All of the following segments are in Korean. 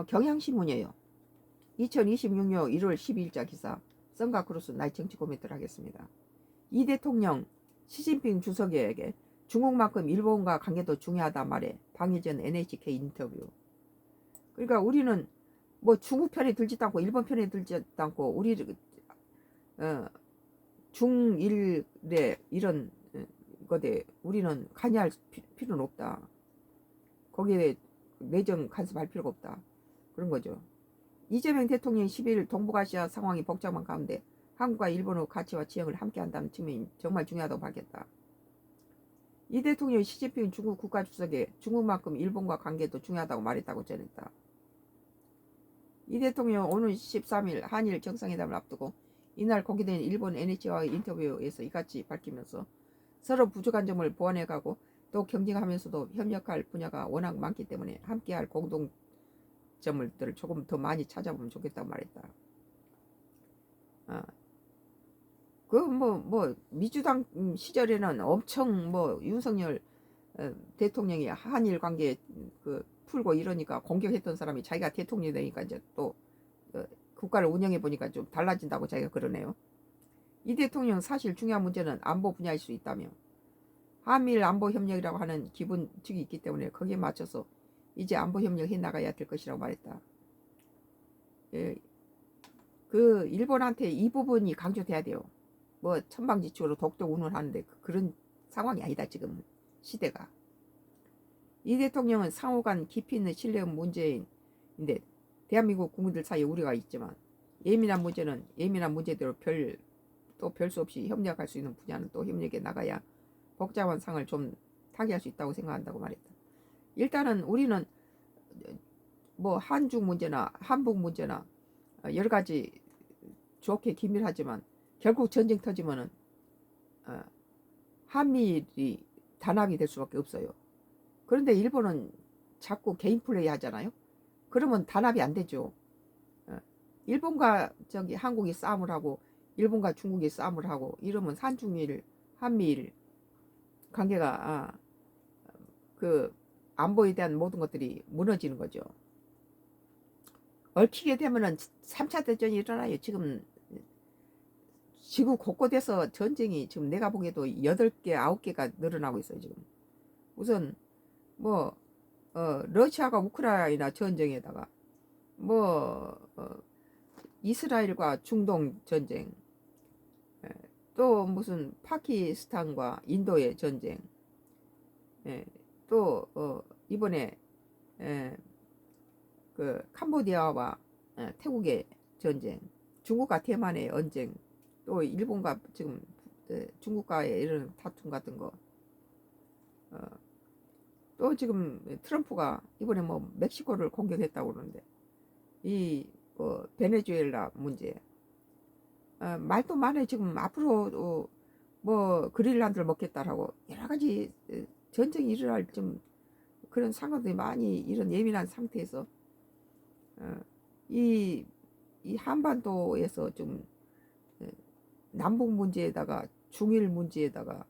경향신문이에요. 2026년 1월 12일자 기사. 썬가 크루스 나이 정치 코멘트를 하겠습니다. 이 대통령 시진핑 주석에게 중국만큼 일본과 관계도 중요하다 말해. 방위전 NHK 인터뷰. 그러니까 우리는 뭐 중국 편에 들지도 않고 일본 편에 들지도 않고 우리 중일의 이런 거대 우리는 관여할 필요는 없다. 거기에 내정 간섭할 필요가 없다. 그런 거죠. 이재명 대통령이 10일 동북아시아 상황이 복잡한 가운데 한국과 일본의 가치와 지형을 함께한다는 측면이 정말 중요하다고 밝혔다. 이 대통령이 시진핑 중국 국가주석에 중국만큼 일본과 관계도 중요하다고 말했다고 전했다. 이 대통령 오는 13일 한일 정상회담을 앞두고 이날 공개된 일본 NHK와의 인터뷰에서 이같이 밝히면서 서로 부족한 점을 보완해가고 또 경쟁하면서도 협력할 분야가 워낙 많기 때문에 함께할 공동점들을 조금 더 많이 찾아보면 좋겠다고 말했다. 민주당 시절에는 엄청 윤석열 대통령이 한일 관계 풀고 이러니까 공격했던 사람이 자기가 대통령이 되니까 이제 또 국가를 운영해 보니까 좀 달라진다고 자기가 그러네요. 이 대통령 사실 중요한 문제는 안보 분야일 수 있다며 한미일 안보협력이라고 하는 기본칙이 있기 때문에 거기에 맞춰서 이제 안보협력 해 나가야 될 것이라고 말했다. 일본한테 이 부분이 강조돼야 돼요. 천방지축으로 독도 운운하는데 그런 상황이 아니다 지금 시대가. 이 대통령은 상호간 깊이 있는 신뢰 문제인데 대한민국 국민들 사이에 우려가 있지만 예민한 문제대로 별 수 없이 협력할 수 있는 분야는 또 협력해 나가야 복잡한 상을 좀 타개할 수 있다고 생각한다고 말했다. 일단은 우리는 한중 문제나 한북 문제나 여러 가지 좋게 기밀하지만 결국 전쟁 터지면은 한미일이 단합이 될 수밖에 없어요. 그런데 일본은 자꾸 개인 플레이 하잖아요. 그러면 단합이 안 되죠. 일본과 한국이 싸움을 하고 일본과 중국이 싸움을 하고 이러면 한미일 관계가 안보에 대한 모든 것들이 무너지는 거죠. 얽히게 되면은 3차 대전이 일어나요. 지금 지구 곳곳에서 전쟁이 지금 내가 보기에도 8개, 9개가 늘어나고 있어요. 지금 우선 러시아가 우크라이나 전쟁에다가 이스라엘과 중동 전쟁, 또 무슨 파키스탄과 인도의 전쟁, 또 이번에 캄보디아와 태국의 전쟁, 중국과 대만의 언쟁, 또 일본과 지금 중국과의 이런 다툼 같은 거, 또 지금 트럼프가 이번에 멕시코를 공격했다고 그러는데 이 베네수엘라 문제, 말도 많아요. 지금 앞으로 그린란드를 먹겠다라고 여러 가지 전쟁이 일어날 좀 그런 상황들이 많이 이런 예민한 상태에서 이 한반도에서 좀 남북 문제에다가 중일 문제에다가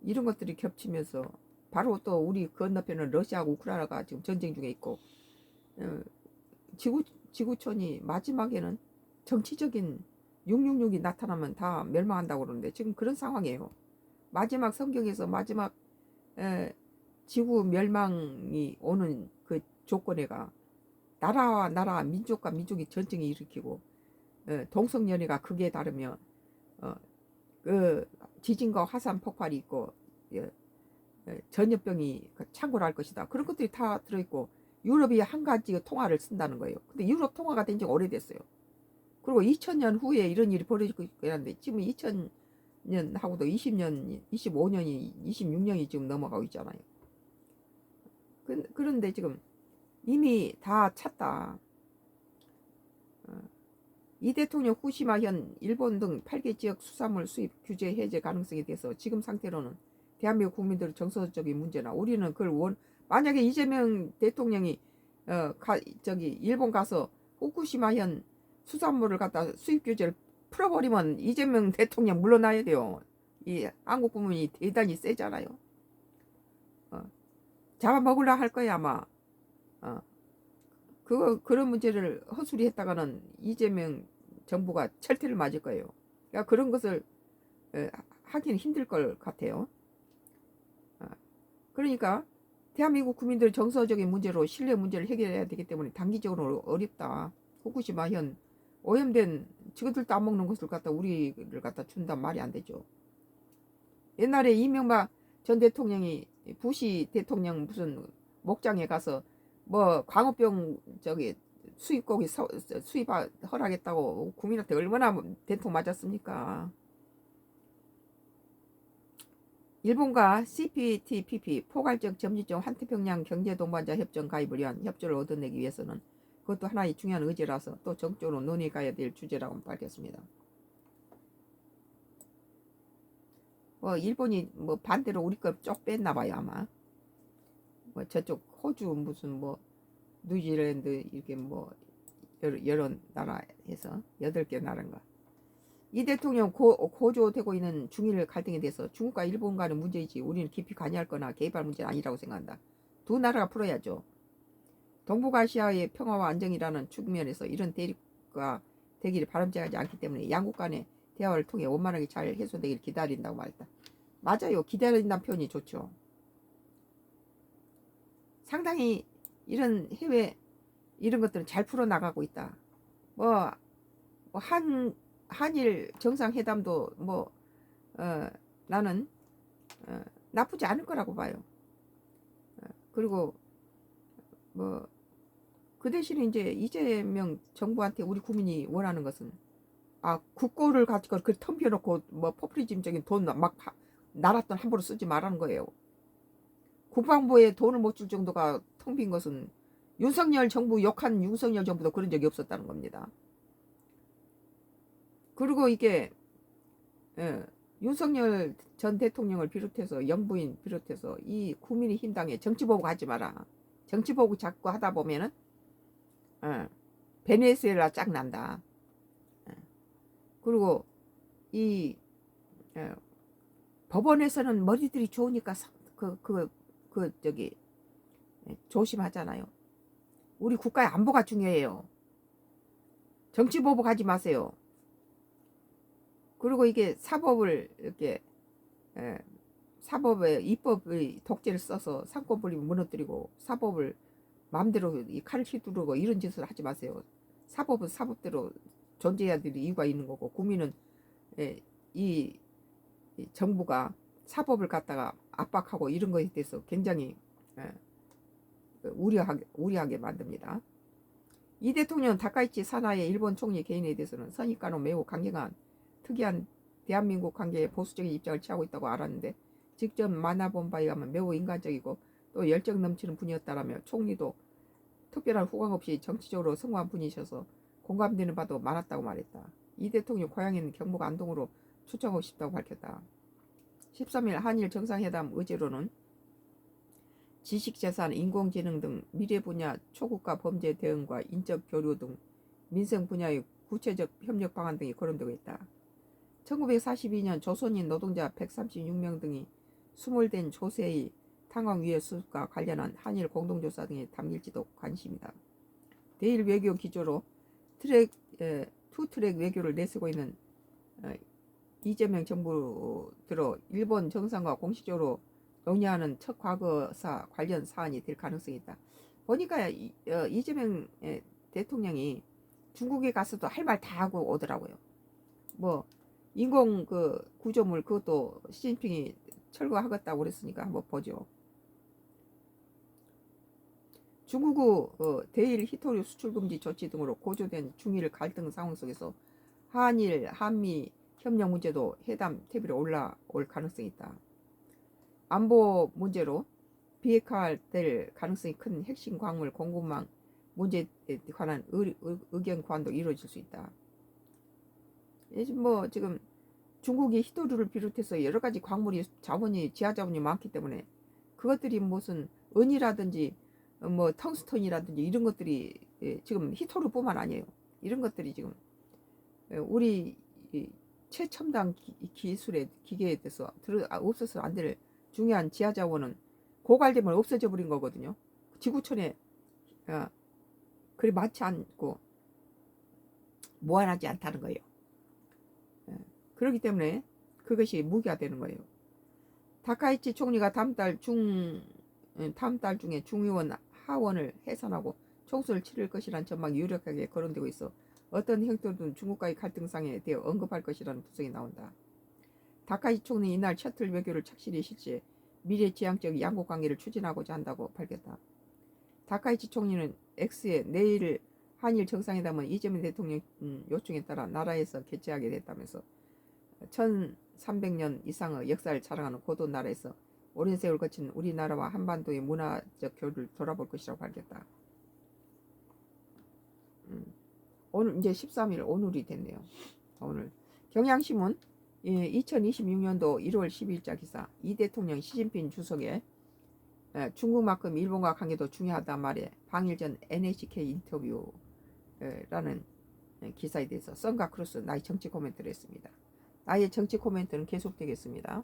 이런 것들이 겹치면서 바로 또 우리 건너편은 러시아하고 우크라이나가 지금 전쟁 중에 있고 지구촌이 마지막에는 정치적인 666이 나타나면 다 멸망한다고 그러는데 지금 그런 상황이에요. 마지막 성경에서 마지막 지구 멸망이 오는 그 조건에가 나라와 나라, 민족과 민족이 전쟁이 일으키고 동성연애가 극에 다르면 지진과 화산 폭발이 있고 전염병이 창궐할 것이다. 그런 것들이 다 들어있고 유럽이 한 가지 통화를 쓴다는 거예요. 근데 유럽 통화가 된 지 오래됐어요. 그리고 2000년 후에 이런 일이 벌어지고 있는데 지금 2000년하고도 20년, 25년이, 26년이 지금 넘어가고 있잖아요. 그런데 지금 이미 다 찼다. 이 대통령 후시마 현 일본 등 8개 지역 수산물 수입 규제 해제 가능성에 대해서 지금 상태로는 대한민국 국민들의 정서적인 문제나 우리는 그걸 만약에 이재명 대통령이 일본 가서 후쿠시마 현 수산물을 갖다 수입 규제를 풀어버리면 이재명 대통령 물러나야 돼요. 이 한국 국민이 대단히 세잖아요. 잡아먹으려 할 거야 아마. 그런 문제를 허술이했다가는 이재명 정부가 철퇴를 맞을 거예요. 그러니까 그런 것을 하기는 힘들 것 같아요. 그러니까 대한민국 국민들 정서적인 문제로 신뢰 문제를 해결해야 되기 때문에 단기적으로 어렵다. 후쿠시마 현 오염된 지그들도 안 먹는 것을 갖다 우리를 갖다 준단 말이 안 되죠. 옛날에 이명박 전 대통령이 부시 대통령 무슨 목장에 가서 뭐 광우병 저기 수입고기 수입 허락했다고 국민한테 얼마나 대통 맞았습니까? 일본과 CPTPP 포괄적 점진적 환태평양 경제동반자 협정 가입을 위한 협조를 얻어내기 위해서는 그것도 하나의 중요한 의제라서 또 정적으로 논의가야 될 주제라고 밝혔습니다. 뭐 일본이 뭐 반대로 우리 거 쪽 뺐나 봐요 아마. 뭐 저쪽 호주 무슨 뭐 뉴질랜드 이렇게 뭐 여러 나라 해서 8개 나라인가. 이 대통령 고조되고 있는 중일 갈등에 대해서 중국과 일본 간의 문제이지 우리는 깊이 관여할 거나 개입할 문제는 아니라고 생각한다. 두 나라가 풀어야죠. 동북아시아의 평화와 안정이라는 측면에서 이런 대립과 되기를 바람직하지 않기 때문에 양국 간의 대화를 통해 원만하게 잘 해소되기를 기다린다고 말했다. 맞아요. 기다린다는 표현이 좋죠. 상당히 이런 해외 이런 것들은 잘 풀어나가고 있다. 뭐 한일 정상회담도 뭐 나는 나쁘지 않을 거라고 봐요. 그리고 뭐 그 대신에 이제 이재명 정부한테 우리 국민이 원하는 것은 국고를 가지고 그 텅벼놓고 뭐 포퓰리즘적인 돈 막 나라 돈 함부로 쓰지 말라는 거예요. 국방부에 돈을 못 줄 정도가 텅 빈 것은 윤석열 정부 욕한 윤석열 정부도 그런 적이 없었다는 겁니다. 그리고 이게 윤석열 전 대통령을 비롯해서 영부인 비롯해서 이 국민의힘당에 정치 보복 하지 마라. 정치 보복 자꾸 하다 보면은 베네수엘라 짝 난다. 그리고 이 법원에서는 머리들이 좋으니까 저기 조심하잖아요. 우리 국가의 안보가 중요해요. 정치 보복하지 마세요. 그리고 이게 사법을 이렇게 사법의 입법의 독재를 써서 상권분립을 무너뜨리고 사법을 마음대로 이 칼을 휘두르고 이런 짓을 하지 마세요. 사법은 사법대로 존재해야 될 이유가 있는 거고 국민은 이 정부가 사법을 갖다가 압박하고 이런 것에 대해서 굉장히 우려하게 만듭니다. 이 대통령 다카이치 사나의 일본 총리 개인에 대해서는 선입관으로 매우 강경한 특이한 대한민국 관계에 보수적인 입장을 취하고 있다고 알았는데 직접 만나본 바에 의하면 매우 인간적이고 또 열정 넘치는 분이었다라며 총리도 특별한 후광 없이 정치적으로 성공한 분이셔서 공감되는 바도 많았다고 말했다. 이 대통령 고향인 경북 안동으로 초청하고 싶다고 밝혔다. 13일 한일 정상회담 의제로는 지식재산, 인공지능 등 미래 분야 초국가 범죄 대응과 인적 교류 등 민생 분야의 구체적 협력 방안 등이 거론되고 있다. 1942년 조선인 노동자 136명 등이 수몰된 조세의 탄광위해 수습과 관련한 한일 공동조사 등에 담길지도 관심이다. 대일 외교 기조로 투트랙 외교를 내세우고 있는 이재명 정부 들어 일본 정상과 공식적으로 논의하는 첫 과거사 관련 사안이 될 가능성이 있다. 보니까 이재명 대통령이 중국에 가서도 할 말 다 하고 오더라고요. 뭐 인공 구조물 그것도 시진핑이 철거하겠다고 그랬으니까 한번 보죠. 중국의 대일 히토류 수출 금지 조치 등으로 고조된 중일 갈등 상황 속에서 한일 한미 협력 문제도 회담 테이블에 올라올 가능성이 있다. 안보 문제로 비핵화될 가능성이 큰 핵심 광물 공급망 문제에 관한 의견 교환도 이루어질 수 있다. 뭐 지금 중국이 히토류를 비롯해서 여러 가지 광물이 자원이 지하 자원이 많기 때문에 그것들이 무슨 은이라든지 뭐 텅스턴이라든지 이런 것들이 지금 히토류뿐만 아니에요. 이런 것들이 지금 우리 최첨단 기술의 기계에 대해서 없어서 안 될 중요한 지하 자원은 고갈되면 없어져 버린 거거든요. 지구촌에 그리 많지 않고 무한하지 않다는 거예요. 그렇기 때문에 그것이 무기가 되는 거예요. 다카이치 총리가 다음 달 중에 중의원 하원을 해산하고 총선을 치를 것이라는 전망이 유력하게 거론되고 있어 어떤 행동든 중국과의 갈등상에 대해 언급할 것이라는 분석이 나온다. 다카이치 총리 이날 셔틀 외교를 착실히 실시해 미래지향적 양국 관계를 추진하고자 한다고 밝혔다. 다카이치 총리는 X에 내일 한일 정상회담은 이재명 대통령 요청에 따라 나라에서 개최하게 됐다면서 1300년 이상의 역사를 자랑하는 고도 나라에서 오랜 세월 거친 우리나라와 한반도의 문화적 교류를 돌아볼 것이라고 밝혔다. 오늘 이제 13일 오늘이 됐네요. 오늘 경향신문 2026년도 1월 12일자 기사 이 대통령 시진핑 주석의 중국만큼 일본과 관계도 중요하단 말에 방일 전 NHK 인터뷰라는 기사에 대해서 썬가 크루스 나의 정치 코멘트를 했습니다. 나의 정치 코멘트는 계속되겠습니다.